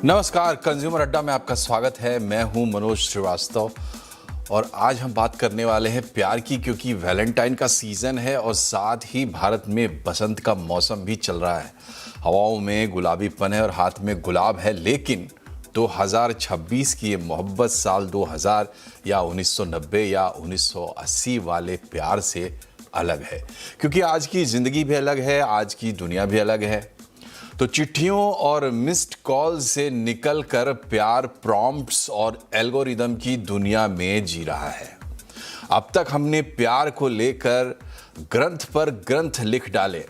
नमस्कार, कंज्यूमर अड्डा में आपका स्वागत है। मैं हूं मनोज श्रीवास्तव और आज हम बात करने वाले हैं प्यार की, क्योंकि वैलेंटाइन का सीजन है और साथ ही भारत में बसंत का मौसम भी चल रहा है। हवाओं में गुलाबीपन है और हाथ में गुलाब है, लेकिन 2026 की ये मोहब्बत साल 2000 या 1990 या 1980 वाले प्यार से अलग है, क्योंकि आज की जिंदगी भी अलग है, आज की दुनिया भी अलग है। तो चिट्ठियों और मिस्ड कॉल से निकलकर प्यार प्रॉम्प्ट्स और एल्गोरिदम की दुनिया में जी रहा है। अब तक हमने प्यार को लेकर ग्रंथ पर ग्रंथ लिख डाले,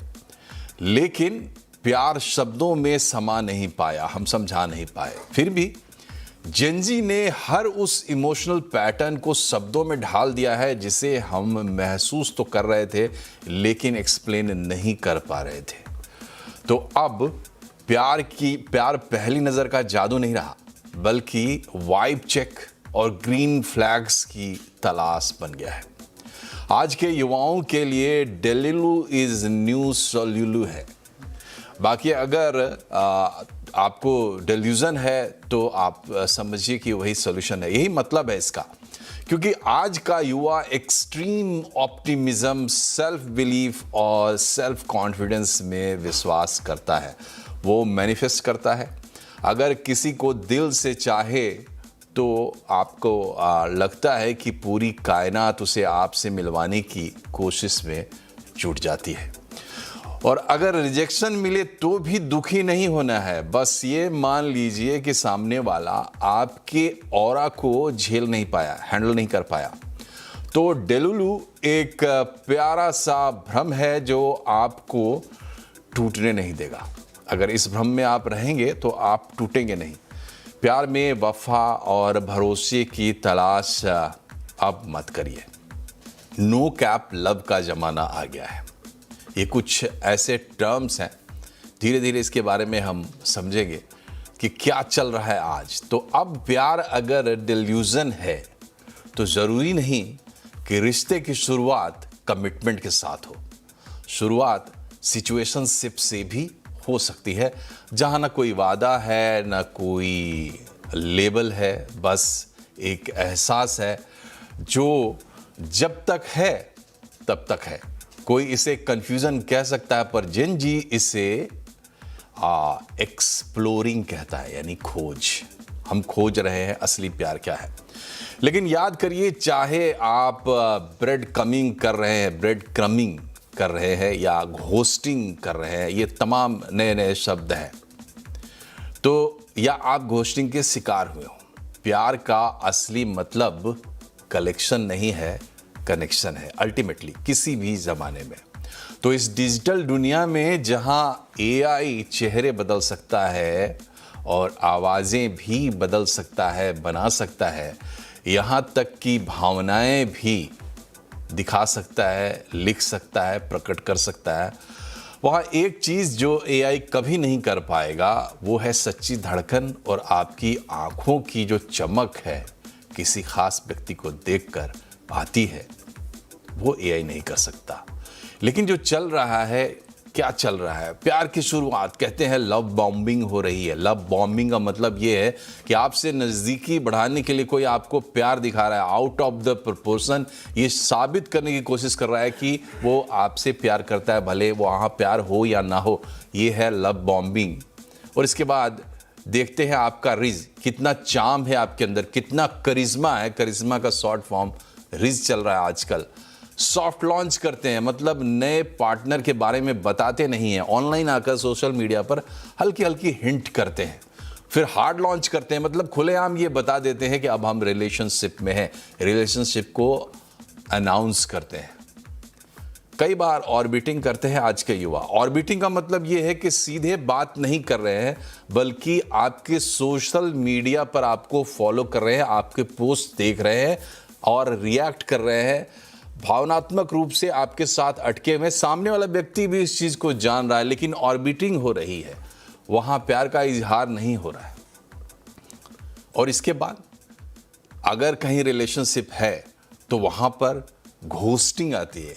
लेकिन प्यार शब्दों में समा नहीं पाया, हम समझा नहीं पाए। फिर भी जेनजी ने हर उस इमोशनल पैटर्न को शब्दों में ढाल दिया है जिसे हम महसूस तो कर रहे थे लेकिन एक्सप्लेन नहीं कर पा रहे थे। तो अब प्यार पहली नजर का जादू नहीं रहा, बल्कि वाइब चेक और ग्रीन फ्लैग्स की तलाश बन गया है। आज के युवाओं के लिए डेलिलू इज न्यू सोल्यूलू है। बाकी अगर आपको डेल्यूजन है तो आप समझिए कि वही सॉल्यूशन है। यही मतलब है इसका, क्योंकि आज का युवा एक्सट्रीम ऑप्टिमिज्म, सेल्फ बिलीफ और सेल्फ कॉन्फिडेंस में विश्वास करता है। वो मैनिफेस्ट करता है। अगर किसी को दिल से चाहे तो आपको लगता है कि पूरी कायनात उसे आपसे मिलवाने की कोशिश में जुट जाती है। और अगर रिजेक्शन मिले तो भी दुखी नहीं होना है। बस ये मान लीजिए कि सामने वाला आपके ऑरा को झेल नहीं पाया, हैंडल नहीं कर पाया। तो डेलुलू एक प्यारा सा भ्रम है जो आपको टूटने नहीं देगा। अगर इस भ्रम में आप रहेंगे तो आप टूटेंगे नहीं। प्यार में वफा और भरोसे की तलाश अब मत करिए। नो कैप लव का जमाना आ गया है। ये कुछ ऐसे टर्म्स हैं, धीरे धीरे इसके बारे में हम समझेंगे कि क्या चल रहा है आज। तो अब प्यार अगर डिल्यूजन है तो ज़रूरी नहीं कि रिश्ते की शुरुआत कमिटमेंट के साथ हो। शुरुआत सिचुएशनशिप से भी हो सकती है, जहां ना कोई वादा है ना कोई लेबल है, बस एक एहसास है जो जब तक है तब तक है। कोई इसे कंफ्यूजन कह सकता है, पर जेनजी इसे एक्सप्लोरिंग कहता है, यानी खोज। हम खोज रहे हैं असली प्यार क्या है। लेकिन याद करिए, चाहे आप ब्रेड क्रमिंग कर रहे हैं या घोस्टिंग कर रहे हैं, ये तमाम नए नए शब्द हैं, तो या आप घोस्टिंग के शिकार हुए हो। प्यार का असली मतलब कलेक्शन नहीं है, कनेक्शन है अल्टीमेटली, किसी भी जमाने में। तो इस डिजिटल दुनिया में जहां एआई चेहरे बदल सकता है और आवाजें भी बदल सकता है, बना सकता है, यहां तक कि भावनाएं भी दिखा सकता है, लिख सकता है, प्रकट कर सकता है, वहां एक चीज जो एआई कभी नहीं कर पाएगा वो है सच्ची धड़कन और आपकी आंखों की जो चमक है, किसी खास व्यक्ति को देखकर आती है, वो एआई नहीं कर सकता। लेकिन जो चल रहा है, क्या चल रहा है? प्यार की शुरुआत कहते हैं लव बॉम्बिंग हो रही है। लव बॉम्बिंग का मतलब ये है कि आपसे नज़दीकी बढ़ाने के लिए कोई आपको प्यार दिखा रहा है आउट ऑफ द प्रोपोर्शन। ये साबित करने की कोशिश कर रहा है कि वो आपसे प्यार करता है, भले वहाँ प्यार हो या ना हो। ये है लव बॉम्बिंग। और इसके बाद देखते हैं आपका रिज, कितना चार्म है आपके अंदर, कितना करिश्मा है। करिश्मा का शॉर्ट फॉर्म रिज चल रहा है आजकल। सॉफ्ट लॉन्च करते हैं, मतलब नए पार्टनर के बारे में बताते नहीं हैं, ऑनलाइन आकर सोशल मीडिया पर हल्की हल्की हिंट करते हैं। फिर हार्ड लॉन्च करते हैं, मतलब खुलेआम ये बता देते हैं कि अब हम रिलेशनशिप में हैं। रिलेशनशिप को अनाउंस करते हैं। कई बार ऑर्बिटिंग करते हैं आज के युवा। ऑर्बिटिंग का मतलब ये है कि सीधे बात नहीं कर रहे हैं, बल्कि आपके सोशल मीडिया पर आपको फॉलो कर रहे हैं, आपके पोस्ट देख रहे हैं और रिएक्ट कर रहे हैं, भावनात्मक रूप से आपके साथ अटके हुए। सामने वाला व्यक्ति भी इस चीज को जान रहा है, लेकिन ऑर्बिटिंग हो रही है, वहां प्यार का इजहार नहीं हो रहा है। और इसके बाद अगर कहीं रिलेशनशिप है तो वहां पर घोस्टिंग आती है।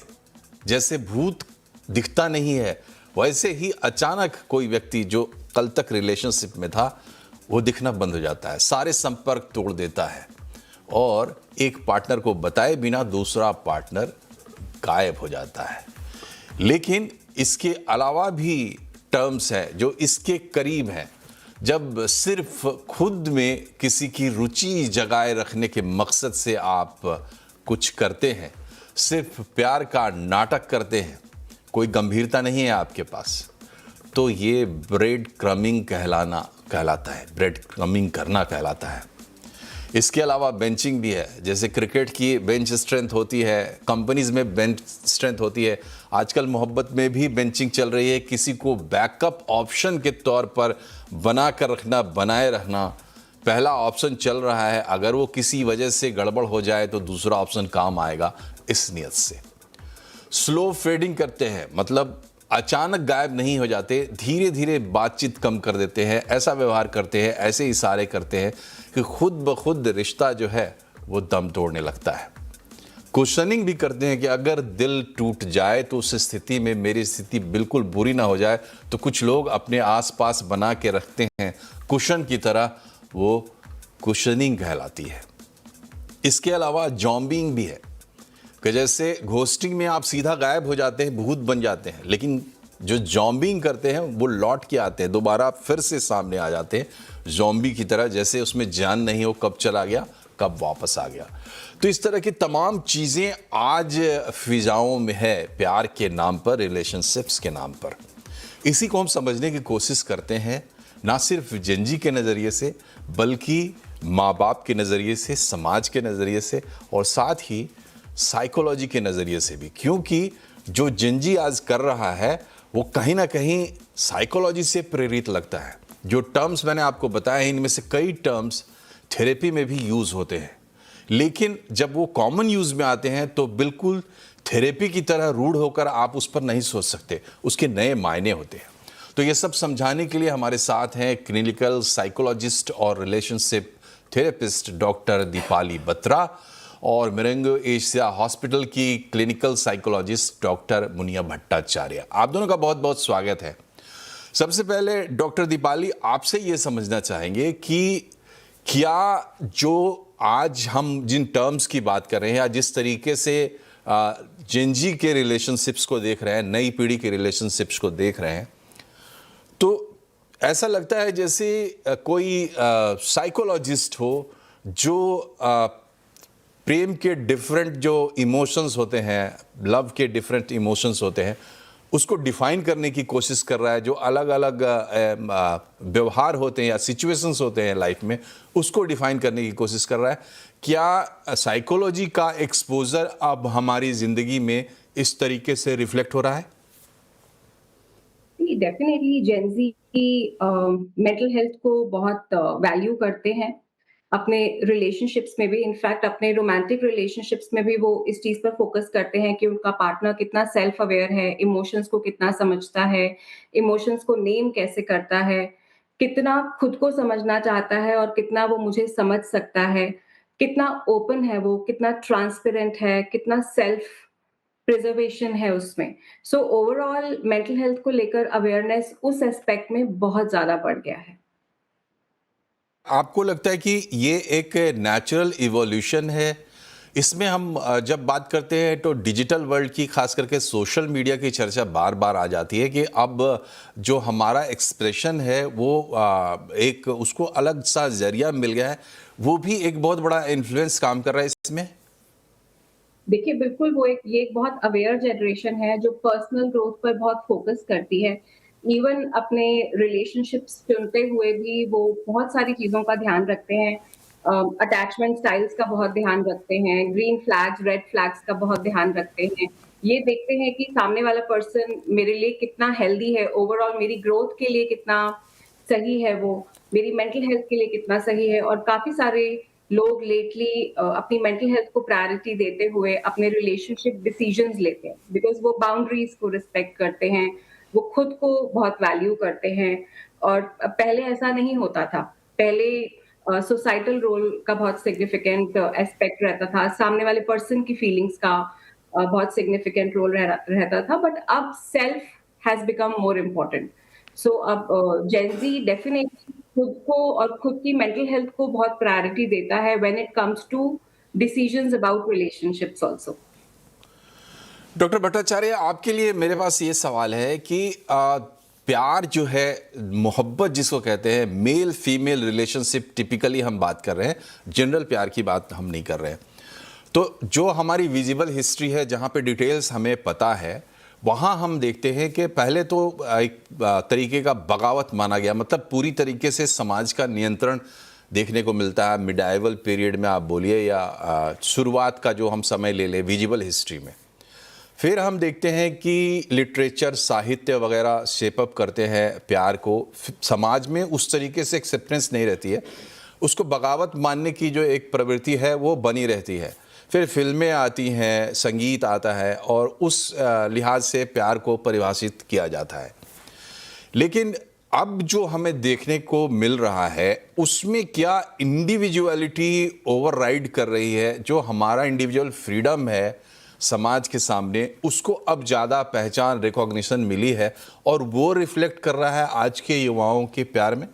जैसे भूत दिखता नहीं है, वैसे ही अचानक कोई व्यक्ति जो कल तक रिलेशनशिप में था वो दिखना बंद हो जाता है, सारे संपर्क तोड़ देता है और एक पार्टनर को बताए बिना दूसरा पार्टनर गायब हो जाता है। लेकिन इसके अलावा भी टर्म्स हैं जो इसके करीब हैं। जब सिर्फ खुद में किसी की रुचि जगाए रखने के मकसद से आप कुछ करते हैं, सिर्फ प्यार का नाटक करते हैं, कोई गंभीरता नहीं है आपके पास, तो ये ब्रेड क्रमिंग कहलाता है, ब्रेड क्रमिंग करना कहलाता है। इसके अलावा बेंचिंग भी है, जैसे क्रिकेट की बेंच स्ट्रेंथ होती है, कंपनीज में बेंच स्ट्रेंथ होती है, आजकल मोहब्बत में भी बेंचिंग चल रही है। किसी को बैकअप ऑप्शन के तौर पर बना कर रखना, बनाए रखना, पहला ऑप्शन चल रहा है, अगर वो किसी वजह से गड़बड़ हो जाए तो दूसरा ऑप्शन काम आएगा, इस नियत से। स्लो फेडिंग करते हैं, मतलब अचानक गायब नहीं हो जाते, धीरे धीरे बातचीत कम कर देते हैं, ऐसा व्यवहार करते हैं, ऐसे इशारे करते हैं कि खुद ब खुद रिश्ता जो है वो दम तोड़ने लगता है। क्वेश्चनिंग भी करते हैं कि अगर दिल टूट जाए तो उस स्थिति में मेरी स्थिति बिल्कुल बुरी ना हो जाए, तो कुछ लोग अपने आसपास बना के रखते हैं कुशन की तरह, वो कुशनिंग कहलाती है। इसके अलावा जॉम्बिंग भी है कि जैसे घोस्टिंग में आप सीधा गायब हो जाते हैं, भूत बन जाते हैं, लेकिन जो जॉम्बिंग करते हैं वो लौट के आते हैं, दोबारा फिर से सामने आ जाते हैं जॉम्बी की तरह, जैसे उसमें जान नहीं हो, कब चला गया कब वापस आ गया। तो इस तरह की तमाम चीज़ें आज फिजाओं में है प्यार के नाम पर, रिलेशनशिप्स के नाम पर। इसी को हम समझने की कोशिश करते हैं, ना सिर्फ जेनजी के नज़रिए से, बल्कि माँ बाप के नज़रिए से, समाज के नज़रिए से, और साथ ही साइकोलॉजी के नज़रिए से भी, क्योंकि जो जेनजी आज कर रहा है वो कहीं ना कहीं साइकोलॉजी से प्रेरित लगता है। जो टर्म्स मैंने आपको बताए, इनमें से कई टर्म्स थेरेपी में भी यूज़ होते हैं, लेकिन जब वो कॉमन यूज़ में आते हैं तो बिल्कुल थेरेपी की तरह रूढ़ होकर आप उस पर नहीं सोच सकते, उसके नए मायने होते हैं। तो ये सब समझाने के लिए हमारे साथ हैं क्लिनिकल साइकोलॉजिस्ट और relationship therapist doctor Deepali Batra, और मिरेंगो एशिया हॉस्पिटल की clinical psychologist doctor Muniya Bhattacharya. आप दोनों का बहुत बहुत स्वागत है। सबसे पहले डॉक्टर दीपाली, आपसे ये समझना चाहेंगे कि क्या जो आज हम जिन टर्म्स की बात कर रहे हैं या जिस तरीके से जेनजी के रिलेशनशिप्स को देख रहे हैं, नई पीढ़ी के रिलेशनशिप्स को देख रहे हैं, तो ऐसा लगता है जैसे कोई साइकोलॉजिस्ट हो जो प्रेम के डिफरेंट जो इमोशंस होते हैं, लव के डिफरेंट इमोशंस होते हैं, उसको डिफाइन करने की कोशिश कर रहा है। जो अलग अलग व्यवहार होते हैं या सिचुएशंस होते हैं लाइफ में, उसको डिफाइन करने की कोशिश कर रहा है। क्या साइकोलॉजी का एक्सपोजर अब हमारी ज़िंदगी में इस तरीके से रिफ्लेक्ट हो रहा है? डेफिनेटली जेंजी मेंटल हेल्थ को बहुत वैल्यू करते हैं अपने रिलेशनशिप्स में भी। इनफैक्ट अपने रोमांटिक रिलेशनशिप्स में भी वो इस चीज पर फोकस करते हैं कि उनका पार्टनर कितना सेल्फ अवेयर है, इमोशंस को कितना समझता है, इमोशंस को नेम कैसे करता है, कितना खुद को समझना चाहता है और कितना वो मुझे समझ सकता है, कितना ओपन है वो, कितना ट्रांसपेरेंट है, कितना सेल्फ प्रिजर्वेशन है उसमें। सो ओवरऑल मेंटल हेल्थ को लेकर अवेयरनेस उस एस्पेक्ट में बहुत ज्यादा बढ़ गया है। आपको लगता है कि ये एक नेचुरल इवोल्यूशन है? इसमें हम जब बात करते हैं तो डिजिटल वर्ल्ड की, खास करके सोशल मीडिया की चर्चा बार बार आ जाती है कि अब जो हमारा एक्सप्रेशन है वो एक उसको अलग सा जरिया मिल गया है, वो भी एक बहुत बड़ा इन्फ्लुएंस काम कर रहा है इसमें। देखिए बिल्कुल ये एक बहुत अवेयर जनरेशन है जो पर्सनल ग्रोथ पर बहुत फोकस करती है। इवन अपने रिलेशनशिप्स चुनते हुए भी वो बहुत सारी चीजों का ध्यान रखते हैं। अटैचमेंट स्टाइल्स का बहुत ध्यान रखते हैं, ग्रीन फ्लैग्स रेड फ्लैग्स का बहुत ध्यान रखते हैं। ये देखते हैं कि सामने वाला पर्सन मेरे लिए कितना हेल्दी है, ओवरऑल मेरी ग्रोथ के लिए कितना सही है, वो मेरी मेंटल हेल्थ के लिए कितना सही है। और काफी सारे लोग लेटली अपनी मेंटल हेल्थ को प्रायोरिटी देते हुए अपने रिलेशनशिप डिसीजंस लेते हैं, बिकॉज वो बाउंड्रीज को रिस्पेक्ट करते हैं, वो खुद को बहुत वैल्यू करते हैं। और पहले ऐसा नहीं होता था। पहले सोसाइटल रोल का बहुत सिग्निफिकेंट एस्पेक्ट रहता था, सामने वाले पर्सन की फीलिंग्स का बहुत सिग्निफिकेंट रोल रहता था, बट अब self has become more important. So अब जेन ज़ी डेफिनेटली खुद को और खुद की मेंटल हेल्थ को बहुत प्रायोरिटी देता है when it comes to decisions about relationships also. Doctor Bhattacharya, आपके लिए मेरे पास ये सवाल है कि प्यार जो है, मोहब्बत जिसको कहते हैं, मेल फीमेल रिलेशनशिप टिपिकली हम बात कर रहे हैं, जनरल प्यार की बात हम नहीं कर रहे हैं। तो जो हमारी विजिबल हिस्ट्री है, जहाँ पे डिटेल्स हमें पता है, वहाँ हम देखते हैं कि पहले तो एक तरीके का बगावत माना गया, मतलब पूरी तरीके से समाज का नियंत्रण देखने को मिलता है मिडाइवल पीरियड में, आप बोलिए, या शुरुआत का जो हम समय ले लें विजिबल हिस्ट्री में। फिर हम देखते हैं कि लिटरेचर, साहित्य वगैरह शेप अप करते हैं प्यार को, समाज में उस तरीके से एक्सेप्टेंस नहीं रहती है, उसको बगावत मानने की जो एक प्रवृत्ति है वो बनी रहती है। फिर फिल्में आती हैं, संगीत आता है, और उस लिहाज से प्यार को परिभाषित किया जाता है। लेकिन अब जो हमें देखने को मिल रहा है उसमें क्या इंडिविजुअलिटी ओवरराइड कर रही है? जो हमारा इंडिविजुअल फ्रीडम है समाज के सामने, उसको अब ज़्यादा पहचान, रिकॉग्निशन मिली है, और वो रिफ्लेक्ट कर रहा है आज के युवाओं के प्यार में?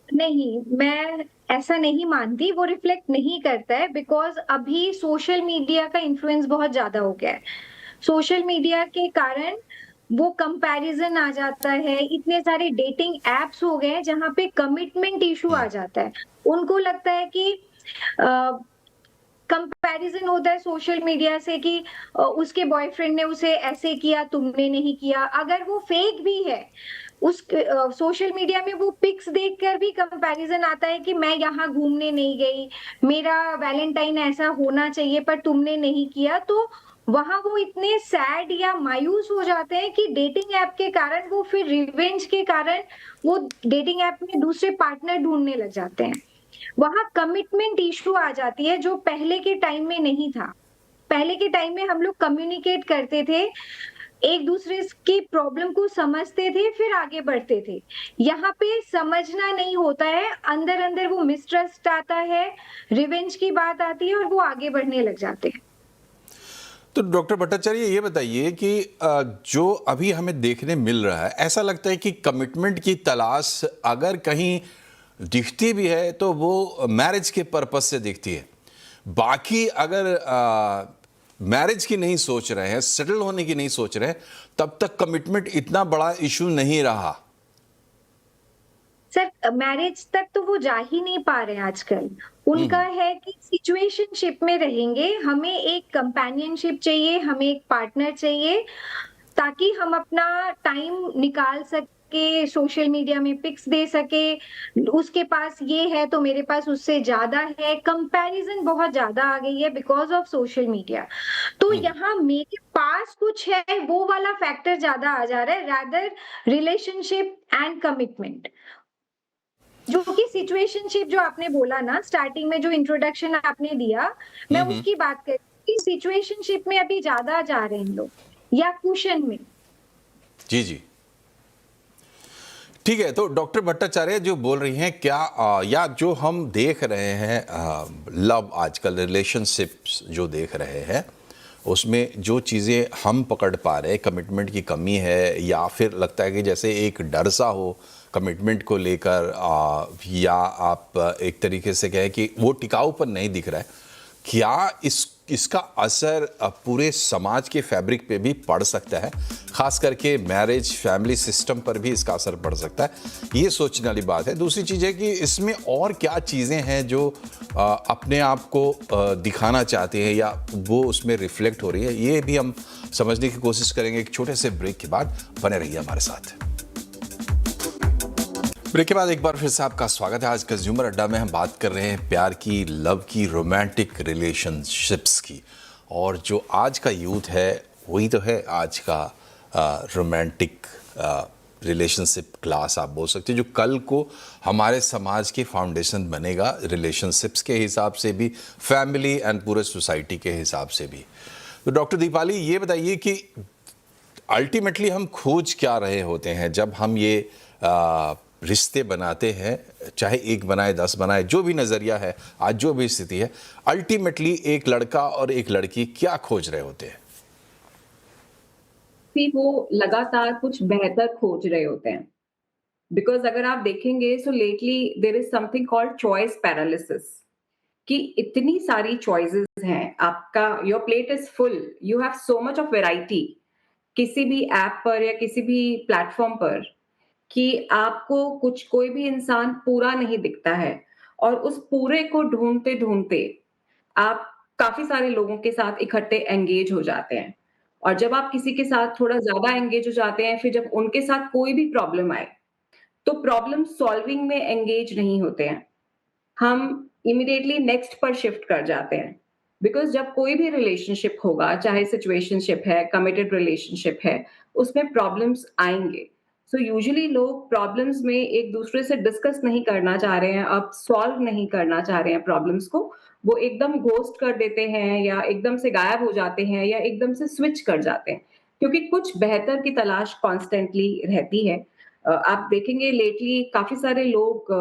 नहीं, मैं ऐसा नहीं मानती, वो रिफ्लेक्ट नहीं करता है बिकॉज़ अभी सोशल मीडिया का इन्फ्लुएंस बहुत ज़्यादा हो गया है। सोशल मीडिया के कारण वो कंपैरिज़न आ जाता है, इतने सारे डेटिंग ऐप्स हो गए हैं जहाँ पे कमिटमेंट इश्यू आ जाता है। उनको लगता है कि अ, कंपैरिजन होता है सोशल मीडिया से कि उसके बॉयफ्रेंड ने उसे ऐसे किया, तुमने नहीं किया। अगर वो फेक भी है, उस सोशल मीडिया में वो पिक्स देखकर भी कंपैरिजन आता है कि मैं यहाँ घूमने नहीं गई, मेरा वैलेंटाइन ऐसा होना चाहिए पर तुमने नहीं किया। तो वहां वो इतने सैड या मायूस हो जाते हैं कि डेटिंग ऐप के कारण वो फिर रिवेंज के कारण वो डेटिंग ऐप में दूसरे पार्टनर ढूंढने लग जाते हैं। वहां कमिटमेंट इश्यू आ जाती है जो पहले के टाइम में नहीं था। पहले के टाइम में हम लोग कम्युनिकेट करते थे, एक दूसरे की प्रॉब्लम को समझते थे, फिर आगे बढ़ते थे। यहाँ पे समझना नहीं होता है, अंदर अंदर वो मिसट्रस्ट आता है, रिवेंज की बात आती है और वो आगे बढ़ने लग जाते हैं। तो डॉक्टर भट्टाचार्य, ये बताइए कि जो अभी हमें देखने मिल रहा है, ऐसा लगता है कि कमिटमेंट की तलाश अगर कहीं दिखती भी है तो वो मैरिज के पर्पस से दिखती है। बाकी अगर मैरिज की नहीं सोच रहे हैं, सेटल होने की नहीं सोच रहे हैं, तब तक कमिटमेंट इतना बड़ा इशू नहीं रहा। सर, मैरिज तक तो वो जा ही नहीं पा रहे हैं आजकल। उनका है कि सिचुएशनशिप में रहेंगे, हमें एक कंपेनियनशिप चाहिए, हमें एक पार्टनर चाहिए, ताकि हम अपना टाइम निकाल सके, सोशल मीडिया में पिक्स दे सके, उसके पास ये है तो मेरे पास उससे ज्यादा है। कंपैरिजन बहुत ज्यादा आ गई है बिकॉज ऑफ सोशल मीडिया। तो यहाँ मेरे पास कुछ है, वो वाला फैक्टर ज्यादा आ जा रहा है रादर रिलेशनशिप एंड कमिटमेंट। जो कि सिचुएशनशिप जो आपने बोला ना स्टार्टिंग में, जो इंट्रोडक्शन आपने दिया, मैं उसकी बात कर रही हूँ कि सिचुएशनशिप में अभी ज्यादा जा रहे हैं लोग, या कुशन में। जी जी, ठीक है। तो डॉक्टर भट्टाचार्य जो बोल रही हैं, क्या या जो हम देख रहे हैं लव, आजकल रिलेशनशिप्स जो देख रहे हैं, उसमें जो चीज़ें हम पकड़ पा रहे हैं, कमिटमेंट की कमी है, या फिर लगता है कि जैसे एक डर सा हो कमिटमेंट को लेकर, या आप एक तरीके से कहें कि वो टिकाऊपन नहीं दिख रहा है, क्या इसका असर पूरे समाज के फैब्रिक पे भी पड़ सकता है? खास करके मैरिज फैमिली सिस्टम पर भी इसका असर पड़ सकता है, ये सोचने वाली बात है। दूसरी चीज़ है कि इसमें और क्या चीज़ें हैं जो अपने आप को दिखाना चाहते हैं या वो उसमें रिफ्लेक्ट हो रही है, ये भी हम समझने की कोशिश करेंगे एक छोटे से ब्रेक के बाद। बने रहिए हमारे साथ। ब्रेक के बाद एक बार फिर से आपका स्वागत है। आज कंज्यूमर अड्डा में हम बात कर रहे हैं प्यार की, लव की, रोमांटिक रिलेशनशिप्स की। और जो आज का यूथ है वही तो है आज का रोमांटिक रिलेशनशिप क्लास, आप बोल सकते हैं, जो कल को हमारे समाज की फाउंडेशन बनेगा, रिलेशनशिप्स के हिसाब से भी, फैमिली एंड पूरे सोसाइटी के हिसाब से भी। तो डॉक्टर दीपाली, ये बताइए कि अल्टीमेटली हम खोज क्या रहे होते हैं जब हम ये रिश्ते बनाते हैं, चाहे एक बनाए 10 बनाए, जो भी नज़रिया है, आज जो भी स्थिति है, अल्टीमेटली एक लड़का और एक लड़की क्या खोज रहे होते हैं? फिर वो लगातार कुछ बेहतर खोज रहे होते हैं। बिकॉज अगर आप देखेंगे so lately there is something called choice paralysis, कि इतनी सारी चॉइसेस हैं आपका, your plate is full, you have so much of variety किसी भी ऐप पर या किसी भी प्लेटफॉर्म पर, कि आपको कुछ कोई भी इंसान पूरा नहीं दिखता है, और उस पूरे को ढूंढते ढूंढते आप काफी सारे लोगों के साथ इकट्ठे एंगेज हो जाते हैं। और जब आप किसी के साथ थोड़ा ज्यादा एंगेज हो जाते हैं, फिर जब उनके साथ कोई भी प्रॉब्लम आए तो प्रॉब्लम सॉल्विंग में एंगेज नहीं होते हैं, हम इमीडिएटली नेक्स्ट पर शिफ्ट कर जाते हैं। बिकॉज जब कोई भी रिलेशनशिप होगा, चाहे सिचुएशनशिप है, कमिटेड रिलेशनशिप है, उसमें प्रॉब्लम्स आएंगे। सो यूजुअली लोग प्रॉब्लम्स में एक दूसरे से डिस्कस नहीं करना चाह रहे हैं, अब सॉल्व नहीं करना चाह रहे हैं प्रॉब्लम्स को, वो एकदम घोस्ट कर देते हैं या एकदम से गायब हो जाते हैं या एकदम से स्विच कर जाते हैं, क्योंकि कुछ बेहतर की तलाश कॉन्स्टेंटली रहती है। आप देखेंगे लेटली काफी सारे लोग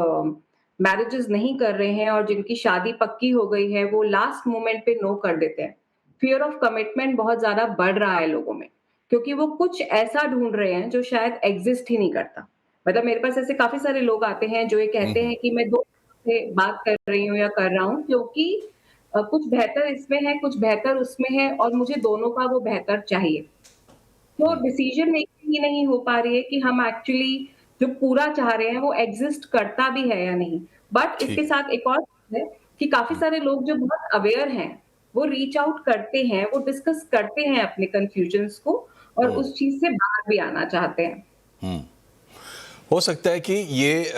मैरिजेस नहीं कर रहे हैं, और जिनकी शादी पक्की हो गई है वो लास्ट मोमेंट पे नो कर देते हैं। फियर ऑफ कमिटमेंट बहुत ज्यादा बढ़ रहा है लोगों में, क्योंकि वो कुछ ऐसा ढूंढ रहे हैं जो शायद एग्जिस्ट ही नहीं करता। मतलब मेरे पास ऐसे काफी सारे लोग आते हैं जो ये कहते हैं कि मैं 2 से बात कर रही हूँ या कर रहा हूँ, क्योंकि कुछ बेहतर इसमें है, कुछ बेहतर उसमें है, और मुझे दोनों का वो बेहतर चाहिए। तो डिसीजन मेकिंग ही नहीं हो पा रही है कि हम एक्चुअली जो पूरा चाह रहे हैं वो एग्जिस्ट करता भी है या नहीं। बट इसके ठीक। साथ एक और चीज़ है कि काफी सारे लोग जो बहुत अवेयर हैं, वो रीच आउट करते हैं, वो डिस्कस करते हैं अपने कंफ्यूजन्स को, और उस चीज से बाहर भी आना चाहते हैं। हो सकता है कि ये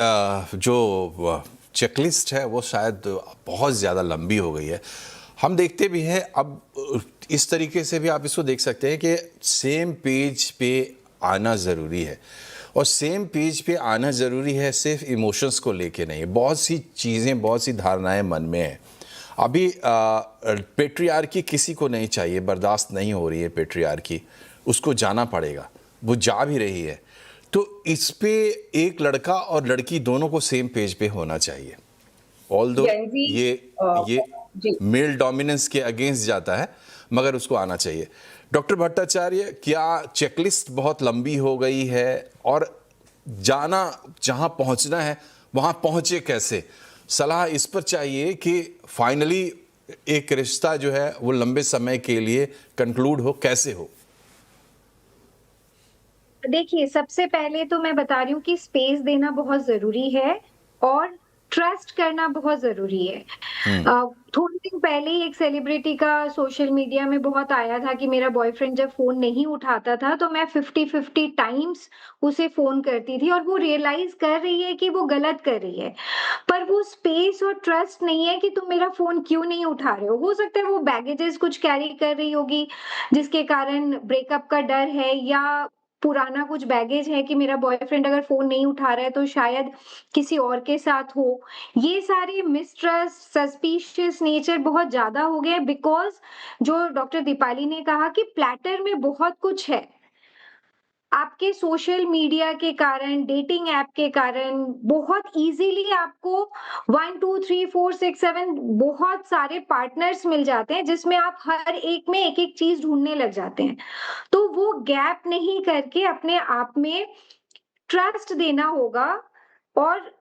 जो चेकलिस्ट है वो शायद बहुत ज़्यादा लंबी हो गई है। हम देखते भी हैं अब इस तरीके से भी आप इसको देख सकते हैं कि सेम पेज पे आना ज़रूरी है, और सेम पेज पे आना ज़रूरी है सिर्फ इमोशंस को लेके नहीं, बहुत सी चीज़ें, बहुत सी धारणाएं मन में हैं। अभी पेट्रियार्की किसी को नहीं चाहिए, बर्दाश्त नहीं हो रही है पेट्रियार्की, उसको जाना पड़ेगा, वो जा भी रही है। तो इस पे एक लड़का और लड़की दोनों को सेम पेज पे होना चाहिए। ऑल्दो Gen Z, ये जी। मेल डोमिनेंस के अगेंस्ट जाता है, मगर उसको आना चाहिए। डॉक्टर भट्टाचार्य, क्या चेकलिस्ट बहुत लंबी हो गई है, और जाना जहां पहुंचना है वहां पहुंचे कैसे? सलाह इस पर चाहिए कि फाइनली एक रिश्ता जो है वो लंबे समय के लिए कंक्लूड हो, कैसे हो? देखिए, सबसे पहले तो मैं बता रही हूँ कि स्पेस देना बहुत ज़रूरी है, और ट्रस्ट करना बहुत ज़रूरी है। थोड़े दिन पहले ही एक सेलिब्रिटी का सोशल मीडिया में बहुत आया था कि मेरा बॉयफ्रेंड जब फ़ोन नहीं उठाता था, तो मैं 50-50 टाइम्स उसे फ़ोन करती थी, और वो रियलाइज़ कर रही है कि वो गलत कर रही है। पर वो स्पेस और ट्रस्ट नहीं है कि तुम मेरा फ़ोन क्यों नहीं उठा रहे हो। हो सकता है वो बैगेजेस कुछ कैरी कर रही होगी, जिसके कारण ब्रेकअप का डर है, या पुराना कुछ बैगेज है कि मेरा बॉयफ्रेंड अगर फ़ोन नहीं उठा रहा है तो शायद किसी और के साथ हो। ये सारे मिसट्रस्ट, सस्पिशियस नेचर बहुत ज़्यादा हो गए, बिकॉज़ जो डॉक्टर दीपाली ने कहा कि प्लैटर में बहुत कुछ है। आपके सोशल मीडिया के कारण, डेटिंग ऐप के कारण बहुत ईज़िली आपको 1, 2, 3, 4, 6, 7 बहुत सारे पार्टनर्स मिल जाते हैं, जिसमें आप हर एक में एक-एक चीज़ ढूँढने लग जाते हैं। तो वो गैप नहीं करके अपने आप में ट्रस्ट देना होगा, और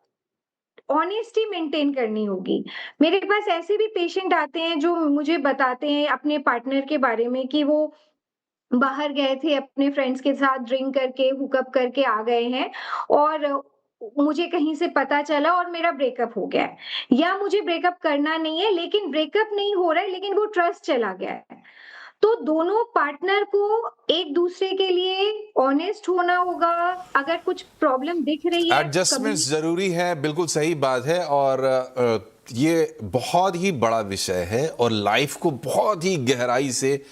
ऑनेस्टी मेंटेन करनी होगी। मेरे पास ऐसे भी पेशेंट आते हैं जो मुझे बताते हैं अपने पार्टनर के बारे में कि वो बाहर गए थे अपने फ्रेंड्स के साथ, ड्रिंक करके, हुकअप करके आ गए हैं, और मुझे कहीं से पता चला और मेरा ब्रेकअप हो गया है। या मुझे ब्रेकअप करना नहीं है, लेकिन ब्रेकअप नहीं हो रहा है, लेकिन वो ट्रस्ट चला गया है। तो दोनों पार्टनर को एक दूसरे के लिए ऑनेस्ट होना होगा। अगर कुछ प्रॉब्लम दिख रही है, एडजस्टमेंट्स जरूरी है, बिल्कुल सही बात है। और ये बहुत ही बड़ा विषय है और लाइफ को बहुत ही गहराई से,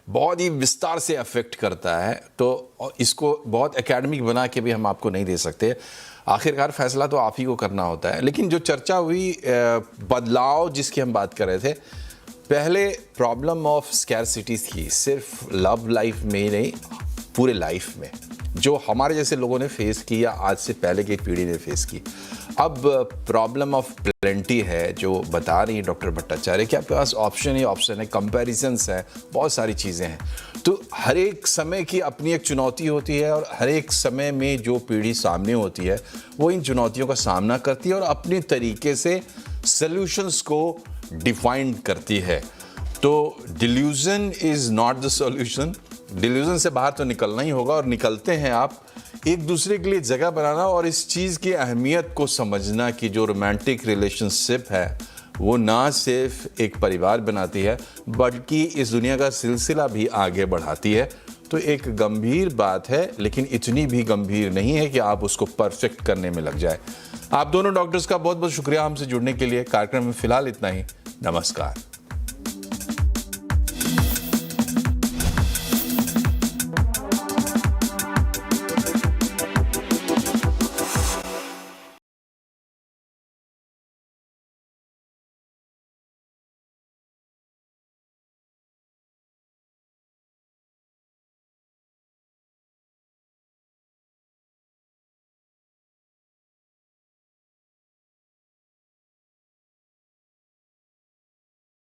बहुत ही विस्तार से अफेक्ट करता है। तो इसको बहुत एकेडमिक बना के भी हम आपको नहीं दे सकते। आखिरकार फैसला तो आप ही को करना होता है। लेकिन जो चर्चा हुई बदलाव जिसकी हम बात कर रहे थे, पहले प्रॉब्लम ऑफ स्कैरसिटी थी, सिर्फ लव लाइफ में ही नहीं, पूरे लाइफ में, जो हमारे जैसे लोगों ने फेस की या आज से पहले की पीढ़ी ने फेस की। अब प्रॉब्लम ऑफ प्लेंटी है जो बता रही है डॉक्टर भट्टाचार्य कि आपके पास ऑप्शन ही ऑप्शन है, कंपैरिजंस है, बहुत सारी चीज़ें हैं। तो हर एक समय की अपनी एक चुनौती होती है और हर एक समय में जो पीढ़ी सामने होती है वो इन चुनौतियों का सामना करती है और अपने तरीके से सॉल्यूशंस को डिफाइन करती है। तो delusion is not the solution. Delusion से बाहर तो निकलना ही होगा और निकलते हैं आप एक दूसरे के लिए जगह बनाना और इस चीज़ की अहमियत को समझना कि जो रोमांटिक रिलेशनशिप है वो ना सिर्फ एक परिवार बनाती है बल्कि इस दुनिया का सिलसिला भी आगे बढ़ाती है। तो एक गंभीर बात है, लेकिन इतनी भी गंभीर नहीं है कि आप उसको परफेक्ट करने में लग जाए। आप दोनों डॉक्टर्स का बहुत बहुत शुक्रिया हमसे जुड़ने के लिए। कार्यक्रम में फिलहाल इतना ही। नमस्कार।